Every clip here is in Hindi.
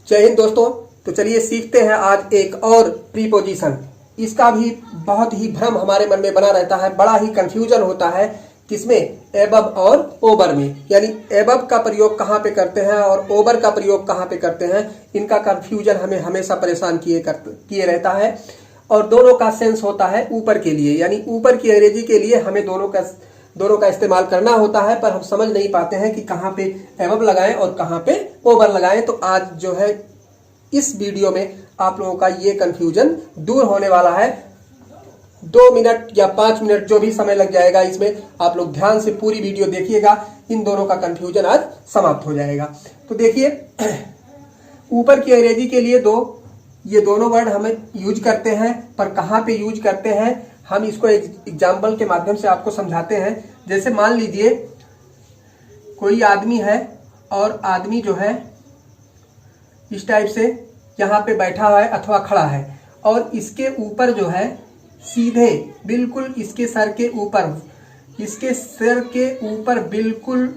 जय हिंद दोस्तों। तो चलिए सीखते हैं आज एक और प्रीपोजिशन। इसका भी बहुत ही भ्रम हमारे मन में बना रहता है, बड़ा ही कंफ्यूजन होता है किसमें, एबव और ओवर में। यानी एबव का प्रयोग कहाँ पे करते हैं और ओवर का प्रयोग कहाँ पे करते हैं, इनका कंफ्यूजन हमें हमेशा परेशान किए रहता है। और दोनों का सेंस होता है ऊपर के लिए, यानी ऊपर की अंग्रेजी के लिए हमें दोनों का इस्तेमाल करना होता है, पर हम समझ नहीं पाते हैं कि कहाँ पे एबव लगाएं और कहाँ पे ओवर लगाएं। तो आज जो है इस वीडियो में आप लोगों का ये कंफ्यूजन दूर होने वाला है। 2 मिनट या 5 मिनट जो भी समय लग जाएगा, इसमें आप लोग ध्यान से पूरी वीडियो देखिएगा, इन दोनों का कंफ्यूजन आज समाप्त हो जाएगा। तो देखिए, ऊपर की अंग्रेजी के लिए ये दोनों वर्ड हम यूज करते हैं, पर कहाँ पे यूज करते हैं हम इसको एक एग्जाम्पल के माध्यम से आपको समझाते हैं। जैसे मान लीजिए कोई आदमी है और आदमी जो है इस टाइप से यहाँ पे बैठा हुआ है अथवा खड़ा है, और इसके ऊपर जो है सीधे बिल्कुल इसके सर के ऊपर बिल्कुल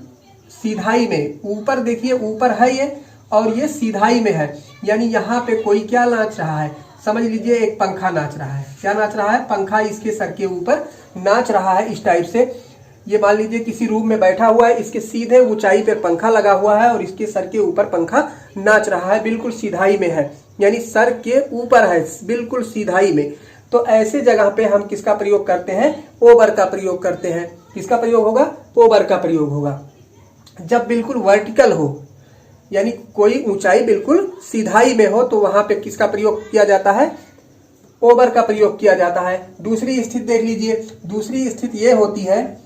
सीधाई में, ऊपर देखिए ऊपर है ये और ये सीधाई में है। यानी यहाँ पे कोई क्या नाच रहा है, समझ लीजिए एक पंखा नाच रहा है। क्या नाच रहा है? पंखा इसके सर के ऊपर नाच रहा है इस टाइप से। ये मान लीजिए किसी रूम में बैठा हुआ है, इसके सीधे ऊंचाई पे पंखा लगा हुआ है और इसके सर के ऊपर पंखा नाच रहा है, बिल्कुल सीधाई में है, यानी सर के ऊपर है, बिल्कुल सीधाई में। तो ऐसे जगह पे हम किसका प्रयोग करते हैं? ओवर का प्रयोग करते हैं। किसका प्रयोग होगा? ओवर का प्रयोग होगा। जब बिल्कुल वर्टिकल हो, यानी कोई ऊंचाई बिल्कुल सीधाई में हो, तो वहां पे किसका प्रयोग किया जाता है? ओवर का प्रयोग किया जाता है। दूसरी स्थिति देख लीजिए। दूसरी स्थिति ये होती है,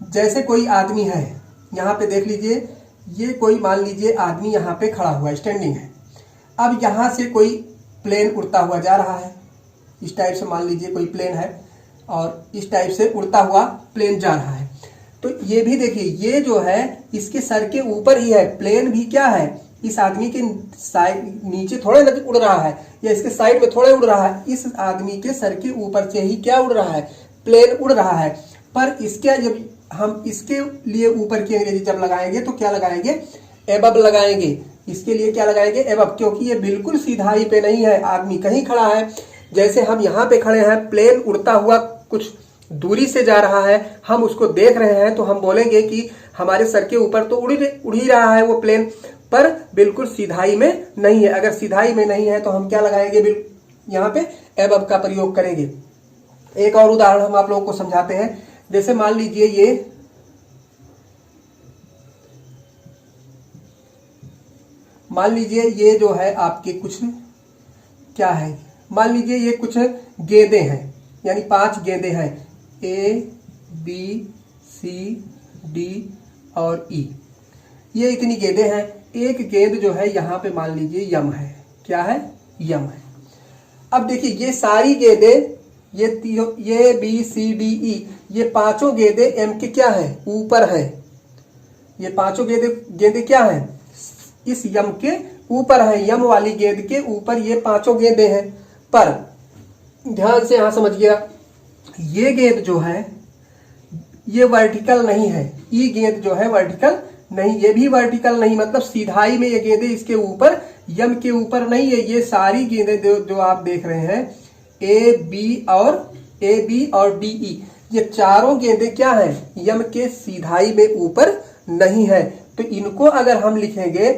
जैसे कोई आदमी है, यहाँ पे देख लीजिए, ये कोई मान लीजिए आदमी यहाँ पे खड़ा हुआ स्टैंडिंग है। अब यहाँ से कोई प्लेन उड़ता हुआ जा रहा है, इस टाइप से मान लीजिए कोई प्लेन है और इस टाइप से उड़ता हुआ प्लेन जा रहा है। तो ये भी देखिए, ये जो है इसके सर के ऊपर ही है। प्लेन भी क्या है, इस आदमी के साइड नीचे थोड़े न उड़ रहा है या इसके साइड में थोड़े उड़ रहा है, इस आदमी के सर के ऊपर से ही क्या उड़ रहा है? प्लेन उड़ रहा है। पर इसके जब हम इसके लिए ऊपर की अंग्रेजी जब लगाएंगे तो क्या लगाएंगे? एबव लगाएंगे। इसके लिए क्या लगाएंगे? एबव, क्योंकि ये बिल्कुल सीधाई पे नहीं है, आदमी कहीं खड़ा है। जैसे हम यहाँ पे खड़े हैं, प्लेन उड़ता हुआ कुछ दूरी से जा रहा है, हम उसको देख रहे हैं, तो हम बोलेंगे कि हमारे सर के ऊपर तो उड़ ही रहा है वो प्लेन, पर बिल्कुल सीधाई में नहीं है। अगर सीधाई में नहीं है तो हम क्या लगाएंगे? यहाँ पे एबव का प्रयोग करेंगे। एक और उदाहरण हम आप लोगों को समझाते हैं। जैसे मान लीजिए ये जो है आपके कुछ क्या है, मान लीजिए ये कुछ गेंदे हैं, यानी 5 गेंदे हैं, A, B, C, D और E। ये इतनी गेंदे हैं। एक गेंद जो है यहाँ पे मान लीजिए यम है। क्या है? यम है। अब देखिए ये सारी गेंदे, ये B, C, D, E, ये पांचों गेंदे एम के क्या है? ऊपर है। ये पांचों गेंदे क्या है? इस यम के ऊपर है। यम वाली गेंद के ऊपर ये पांचों गेंदे हैं। पर ध्यान से यहां समझिएगा, ये गेंद जो है ये वर्टिकल नहीं है। ई गेंद जो है वर्टिकल नहीं, ये भी वर्टिकल नहीं, मतलब सीधाई में ये गेंदे इसके ऊपर, यम के ऊपर नहीं है। ये सारी गेंदे जो आप देख रहे हैं, ए बी और डी ई, ये चारों गेंदे क्या हैं? यम के सीधाई में ऊपर नहीं है। तो इनको अगर हम लिखेंगे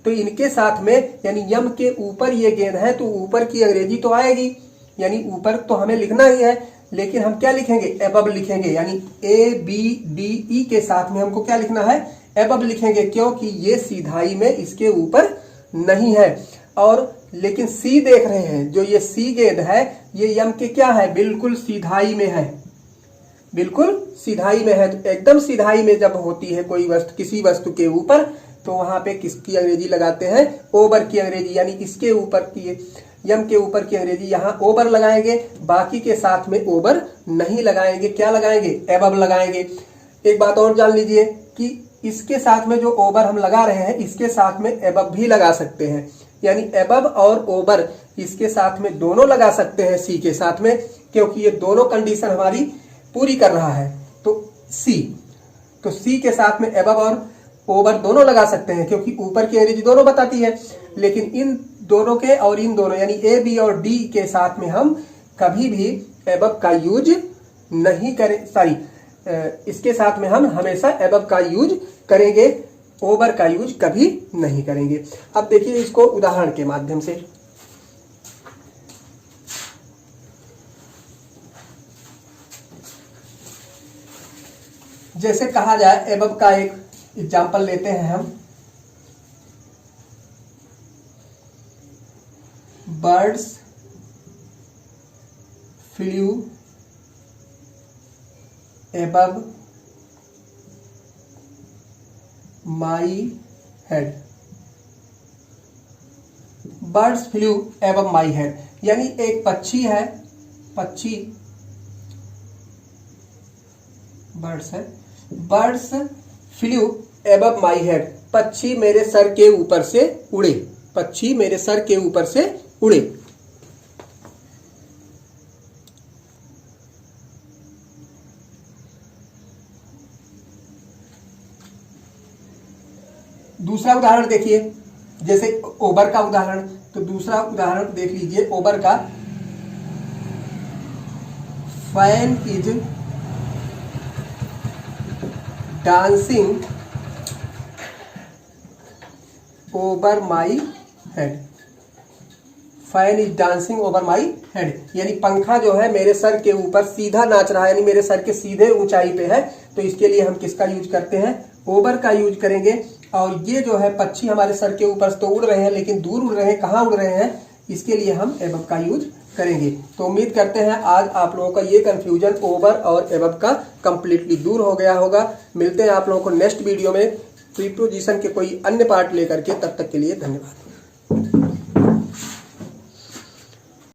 तो इनके साथ में, यानी यम के ऊपर ये गेंद है, तो ऊपर की अंग्रेजी तो आएगी, यानी ऊपर तो हमें लिखना ही है, लेकिन हम क्या लिखेंगे? एबव लिखेंगे। यानी ए बी डी ई के साथ में हमको क्या लिखना है? एबव लिखेंगे, क्योंकि ये सीधाई में इसके ऊपर नहीं है। और लेकिन सी देख रहे हैं, जो ये सी गेंद है ये यम के क्या है? बिल्कुल सीधाई में है, बिल्कुल सीधाई में है। तो एकदम सीधाई में जब होती है कोई वस्तु किसी वस्तु के ऊपर, तो वहां पे किसकी अंग्रेजी लगाते हैं? ओवर की अंग्रेजी। यानी इसके ऊपर की, यम के ऊपर की अंग्रेजी यहाँ ओवर लगाएंगे, बाकी के साथ में ओवर नहीं लगाएंगे। क्या लगाएंगे? एबव लगाएंगे। एक बात और जान लीजिए कि इसके साथ में जो ओवर हम लगा रहे हैं, इसके साथ में एबव भी लगा सकते हैं। यानी एबव और ओवर इसके साथ में दोनों लगा सकते हैं, सी के साथ में, क्योंकि ये दोनों कंडीशन हमारी पूरी कर रहा है। तो सी के साथ में एबव और ओवर दोनों लगा सकते हैं क्योंकि ऊपर की अंग्रेजी दोनों बताती है, लेकिन इन दोनों के और इन दोनों यानी ए बी और डी के साथ में हम कभी भी एबव का यूज नहीं करें, सॉरी इसके साथ में हम हमेशा एबव का यूज करेंगे, ओवर का यूज कभी नहीं करेंगे। अब देखिए इसको उदाहरण के माध्यम से। जैसे कहा जाए एबव का एक एग्जाम्पल लेते हैं हम, birds flu above my head. Birds flu above my head यानी एक पक्षी है, पक्षी बर्ड्स है, birds flu above my head, पक्षी मेरे सर के ऊपर से उड़े, पक्षी मेरे सर के ऊपर से उड़े। दूसरा उदाहरण देखिए, जैसे ओबर का उदाहरण, तो दूसरा उदाहरण देख लीजिए ओबर का। Fan is dancing over my head, fan is dancing over my head यानी पंखा जो है मेरे सर के ऊपर सीधा नाच रहा है, यानी मेरे सर के सीधे ऊंचाई पे है, तो इसके लिए हम किसका यूज करते हैं, ओवर का यूज करेंगे। और ये जो है पक्षी हमारे सर के ऊपर तो उड़ रहे हैं लेकिन दूर उड़ रहे हैं, कहाँ उड़ रहे हैं, इसके लिए हम एबव का यूज करेंगे। तो उम्मीद करते हैं आज आप लोगों का ये कंफ्यूजन ओवर और एबव का कंप्लीटली दूर हो गया होगा। मिलते हैं आप लोगों को नेक्स्ट वीडियो में प्रीपोजिशन के कोई अन्य पार्ट लेकर के, तब तक के लिए धन्यवाद।